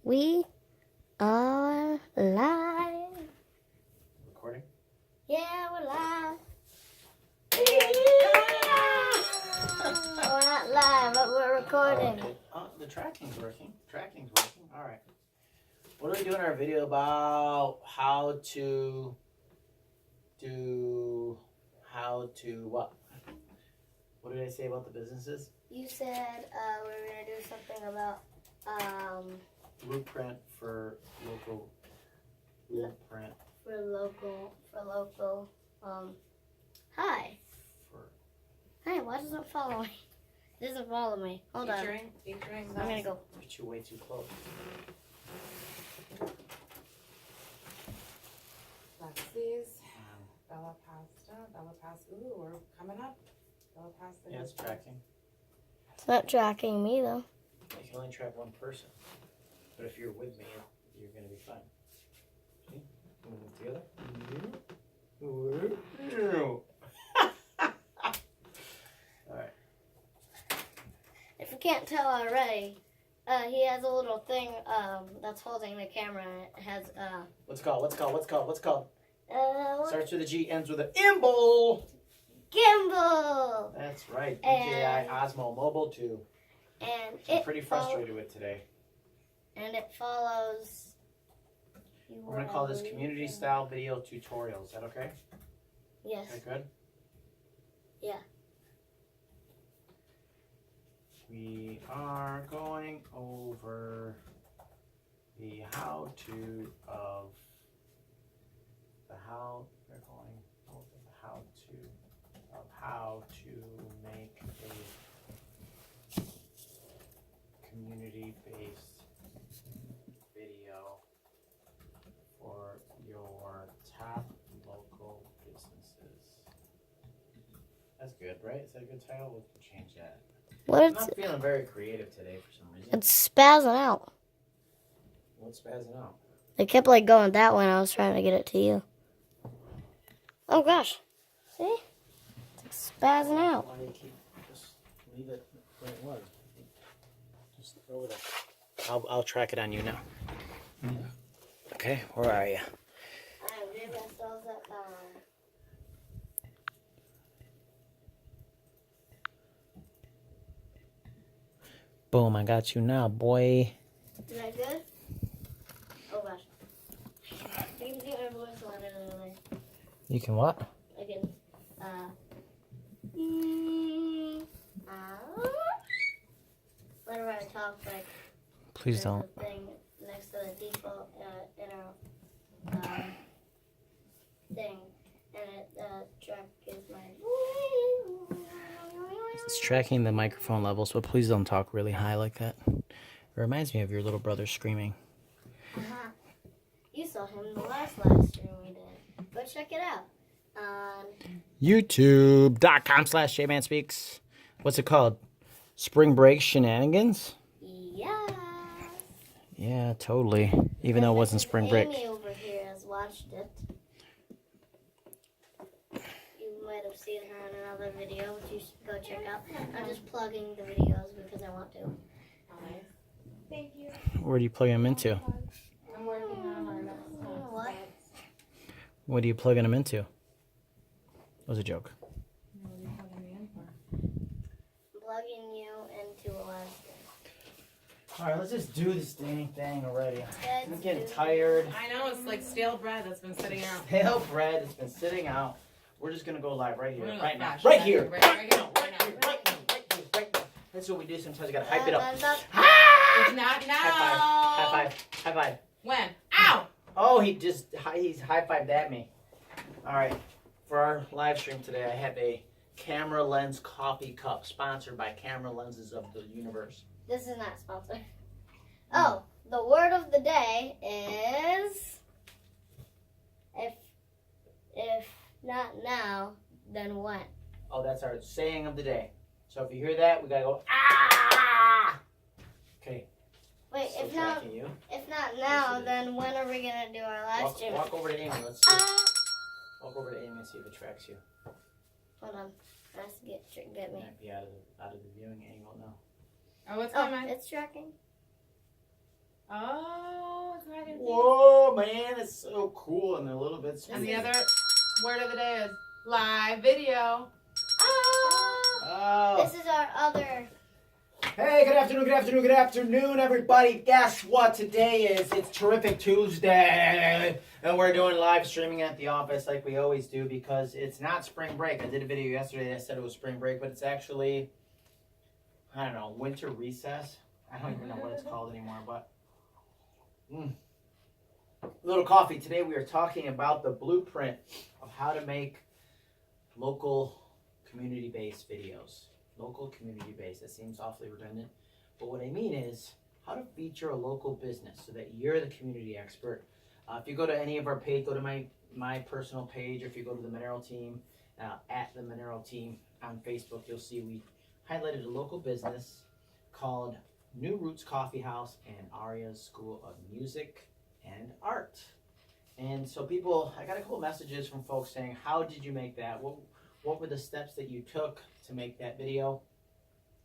We are live. Recording? Yeah, we're live. We're not live, but we're recording. The tracking's working. All right. What are we doing our video about? How to what? What did I say about the businesses? You said we were gonna do something about Blueprint for local. Hi. Hey, why doesn't it follow me? It doesn't follow me. Hold on. Featuring I'm gonna go. Get you way too close. Lexi's, Bella Pasta. Ooh, we're coming up. Bella Pasta. Yeah, it's tracking. It's not tracking me though. You can only track one person. But if you're with me, you're going to be fine. See? Moving together. Alright. If you can't tell already, he has a little thing that's holding the camera. It has What's it called? Starts with a G, ends with an gimbal. gimbal. That's right. And- DJI Osmo Mobile 2. And I'm pretty frustrated with today. And it follows. We're going to call this community style video tutorial. Is that okay? Yes. Is that good? Yeah. We are going over the how-to of how to make a community-based video for your top local businesses. That's good, right? Is that a good title? We can change that. I'm not feeling very creative today for some reason. It's spazzing out. What's spazzing out? It kept like going that way and I was trying to get it to you. Oh gosh. See? It's like spazzing out. Why do you keep just leave it where it was? Just throw it up. I'll track it on you now. Okay, where are you? Boom, I got you now, boy. Is that good? Oh gosh. I can get my voice louder than I. You can what? I can, whenever I talk, like, Please there's don't. a thing next to the default, thing, and it, track is my. It's tracking the microphone levels, but please don't talk really high like that. It reminds me of your little brother screaming. Uh-huh. You saw him in the last live stream we did. Go check it out. YouTube.com/JManSpeaks. What's it called? Spring Break Shenanigans? Yeah. Yeah, totally. Even though it wasn't spring break. Amy over here has watched it. You might have seen her in another video, which you should go check out. I'm just plugging the videos because I want to. Nice. Thank you. Where do you plug them into? I'm working on our next one. What? What are you plugging them into? That was a joke. What are you plugging me in for? Plugging you into a live stream. Alright, let's just do this dang thing already. I'm Let's getting do- tired. I know, it's like stale bread that's been sitting out. Stale bread has been sitting out. We're just gonna go live right here, We're gonna right go now. fast. Right here. Right now. Right now. That's what we do sometimes. We gotta hype it up. It's not now. High five. When? Ow! Oh, he's high fived at me. All right, for our live stream today, I have a camera lens coffee cup sponsored by Camera Lenses of the Universe. This is not sponsored. Oh, the word of the day is if not now, then when? Oh, that's our saying of the day. So if you hear that, we gotta go ah. Okay. Wait, Still if not tracking you. now, then when are we gonna do our live stream? Walk over to Amy. Let's see. Walk over to Amy and see if it tracks you. Hold on. Has to get me. Might be out of the viewing angle now. Oh, what's Oh, coming? it's tracking. Oh, it's mac and cheese. Whoa, man, it's so cool and a little bit sweet. And the other word of the day is live video. Oh. This is our other. Hey, good afternoon, everybody. Guess what today is? It's Terrific Tuesday. And we're doing live streaming at the office like we always do because it's not spring break. I did a video yesterday that said it was spring break, but it's actually, I don't know, winter recess. I don't even know what it's called anymore, but a little coffee. Today we are talking about the blueprint of how to make local community-based videos. Local community-based. That seems awfully redundant, but what I mean is how to feature a local business so that you're the community expert. If you go to any of our page, go to my personal page, or if you go to the Maneiro team, at the Maneiro team on Facebook, you'll see we highlighted a local business called New Roots Coffee House and Aria's School of Music and Art. And so I got a couple messages from folks saying, how did you make that? What were the steps that you took to make that video?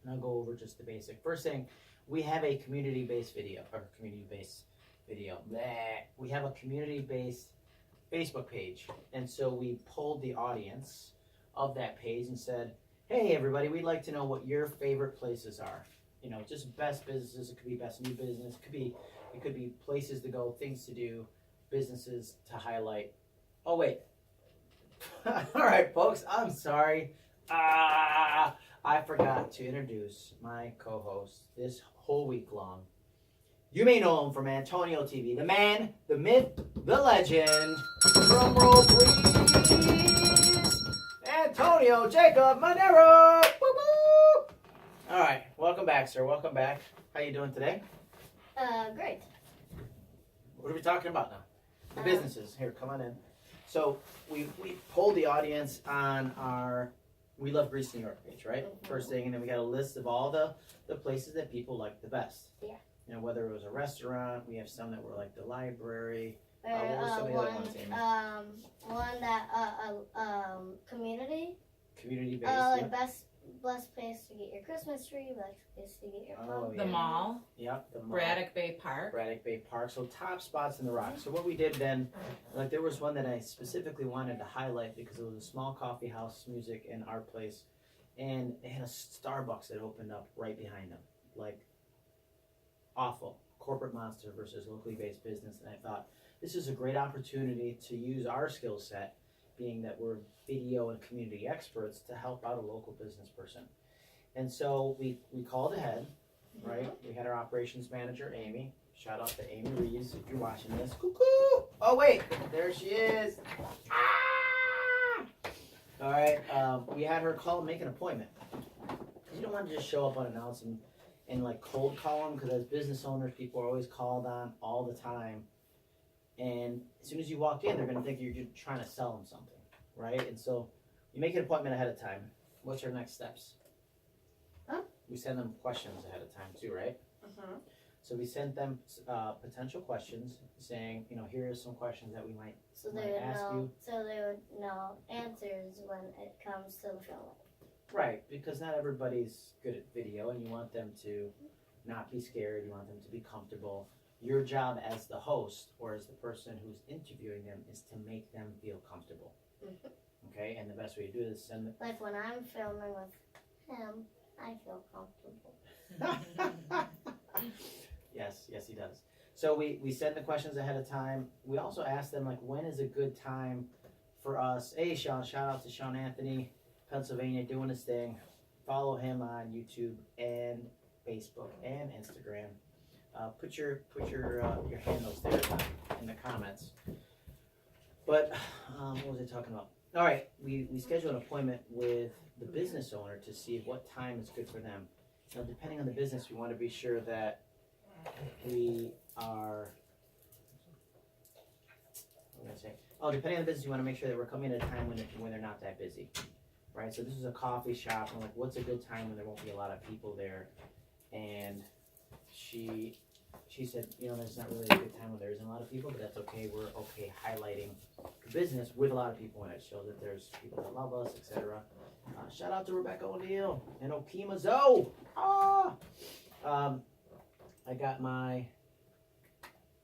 And I'll go over just the basic. First thing, we have a community-based video. We have a community-based Facebook page. And so we polled the audience of that page and said, hey, everybody, we'd like to know what your favorite places are. You know, just best businesses. It could be best new business. It could be places to go, things to do, businesses to highlight. Oh, wait. All right, folks, I'm sorry. I forgot to introduce my co-host this whole week long. You may know him from Antonio TV, the man, the myth, the legend. Drum roll, please. Antonio Jacob Maneiro. Woo-woo. All right, welcome back, sir. Welcome back. How you doing today? Great. What are we talking about now? The businesses. Here, come on in. So we polled the audience on our We Love Greece, New York page, right? Mm-hmm. First thing, and then we got a list of all the places that people like the best. Yeah. You know, whether it was a restaurant, we have some that were like the library. Or, What were some of the other ones, Amy? one that community. Community-based. Like Yep. best place to get your Christmas tree, best place to get your pumpkin. The mall. Yep, the mall. Braddock Bay Park. Braddock Bay Park. So top spots in the Rock. So what we did then, like there was one that I specifically wanted to highlight because it was a small coffee house, music and art place, and they had a Starbucks that opened up right behind them. Like awful. Corporate monster versus locally based business. And I thought this is a great opportunity to use our skill set, being that we're video and community experts, to help out a local business person. And so we called ahead, right? We had our operations manager, Amy. Shout out to Amy Reeves if you're watching this. Cuckoo! Oh wait, there she is. Ah! All right, we had her call and make an appointment. You don't want to just show up unannounced and like cold call them, because as business owners, people are always called on all the time. And as soon as you walk in, they're going to think you're trying to sell them something, right? And so you make an appointment ahead of time. What's your next steps? Huh? We send them questions ahead of time too, right? Mm-hmm. So we sent them potential questions saying, you know, here are some questions that we might ask you. So they would know answers when it comes to the filming. Right, because not everybody's good at video, and you want them to not be scared. You want them to be comfortable. Your job as the host or as the person who's interviewing them is to make them feel comfortable. Mm-hmm. Okay, and the best way to do it is send them. Like when I'm filming with him, I feel comfortable. Yes, he does. So we send the questions ahead of time. We also ask them, like, when is a good time for us? Hey, Sean, shout out to Sean Anthony, Pennsylvania, doing his thing. Follow him on YouTube and Facebook and Instagram. Put your handles there in the comments. But what was I talking about? All right, we scheduled an appointment with the business owner to see what time is good for them. Now, depending on the business, we want to be sure that we are. What did I say? Oh, depending on the business, you want to make sure that we're coming at a time when they're not that busy, right? So this is a coffee shop, and like, what's a good time when there won't be a lot of people there? And she said, you know, there's not really a good time when there isn't a lot of people, but that's okay. We're okay highlighting the business with a lot of people in it. Show that there's people that love us, etc. Shout out to Rebecca O'Neill and Okima Zoe. I got my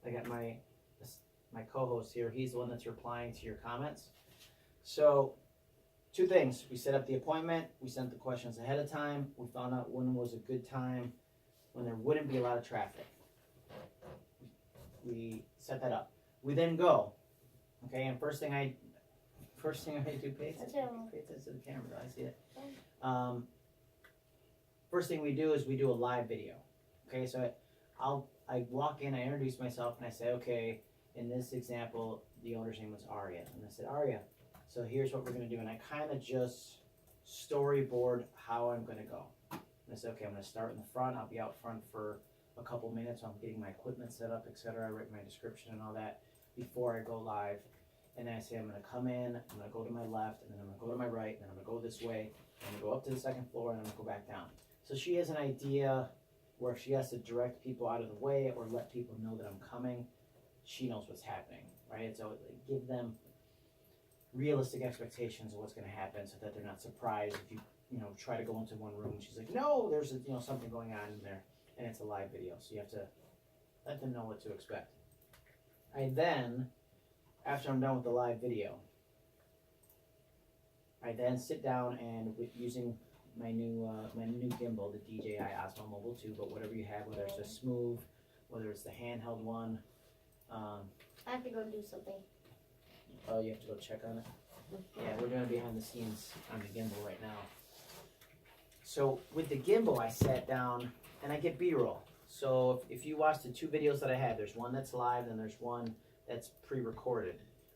I got my co-host here. He's the one that's replying to your comments. So, two things. We set up the appointment. We sent the questions ahead of time. We found out when was a good time, when there wouldn't be a lot of traffic. We set that up. We then go. Okay, and first thing I do, pay attention to the camera. I see it. First thing we do is we do a live video. Okay, so I walk in, I introduce myself, and I say, okay, in this example, the owner's name was Aria, and I said, Aria, so here's what we're gonna do, and I kind of just storyboard how I'm gonna go. And I said, okay, I'm gonna start in the front. I'll be out front for a couple minutes. I'm getting my equipment set up, etc. I write my description and all that before I go live. And then I say I'm gonna come in, I'm gonna go to my left, and then I'm gonna go to my right, and then I'm gonna go this way, I'm gonna go up to the second floor, and I'm gonna go back down. So she has an idea where if she has to direct people out of the way or let people know that I'm coming, she knows what's happening, right? So give them realistic expectations of what's going to happen so that they're not surprised if you try to go into one room and she's like, no, there's something going on in there, and it's a live video, so you have to let them know what to expect. I then, after I'm done with the live video, I then sit down and using my new gimbal, the DJI Osmo Mobile 2, but whatever you have, whether it's a smooth, whether it's the handheld one. I have to go do something. Oh, you have to go check on it? Yeah, we're doing behind the scenes on the gimbal right now. So with the gimbal, I sat down and I get B-roll. So if you watch the two videos that I had, there's one that's live and there's one that's pre-recorded.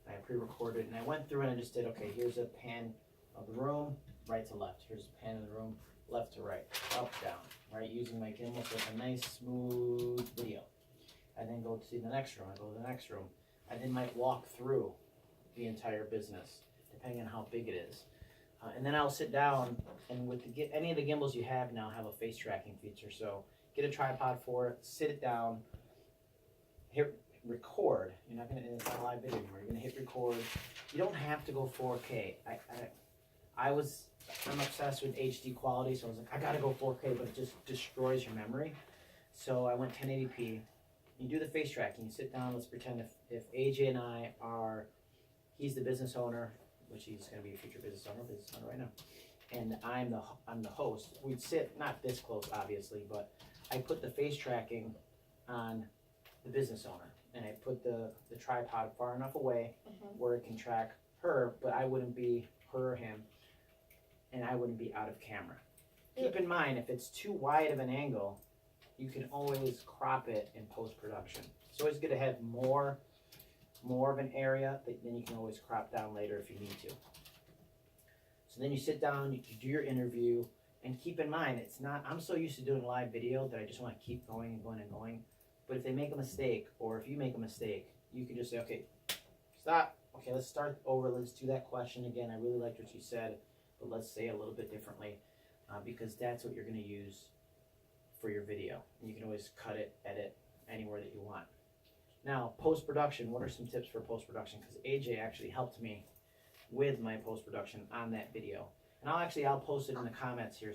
I pre-recorded and I went through and I just did, okay, here's a pan of the room, right to left. Here's a pan of the room, left to right, up, down, right? Using my gimbal for a nice, smooth video. I then go to the next room, I go to the next room. I then might walk through the entire business, depending on how big it is. And then I'll sit down, and with any of the gimbals you have now have a face tracking feature. So get a tripod for it, sit it down, hit record. You're not gonna, it's not a live video anymore. You're gonna hit record. You don't have to go 4K. I'm obsessed with HD quality, so I was like, I gotta go 4K, but it just destroys your memory. So I went 1080p. You do the face tracking. You sit down. Let's pretend if AJ and I are, he's the business owner, which he's going to be a future business owner right now, and I'm the host. We'd sit not this close, obviously, but I put the face tracking on the business owner, and I put the tripod far enough away where it can track her, but I wouldn't be her or him, and I wouldn't be out of camera. Keep in mind, if it's too wide of an angle, you can always crop it in post-production. It's always good to have more of an area that then you can always crop down later if you need to. So then you sit down, you do your interview, and keep in mind, it's not, I'm so used to doing live video that I just want to keep going and going and going. But if they make a mistake, or if you make a mistake, you can just say, okay, stop. Okay, let's start over. Let's do that question again. I really liked what you said, but let's say it a little bit differently, because that's what you're going to use for your video. And you can always cut it, edit anywhere that you want. Now, post-production, what are some tips for post-production? Because AJ actually helped me with my post-production on that video. And I'll post it in the comments here.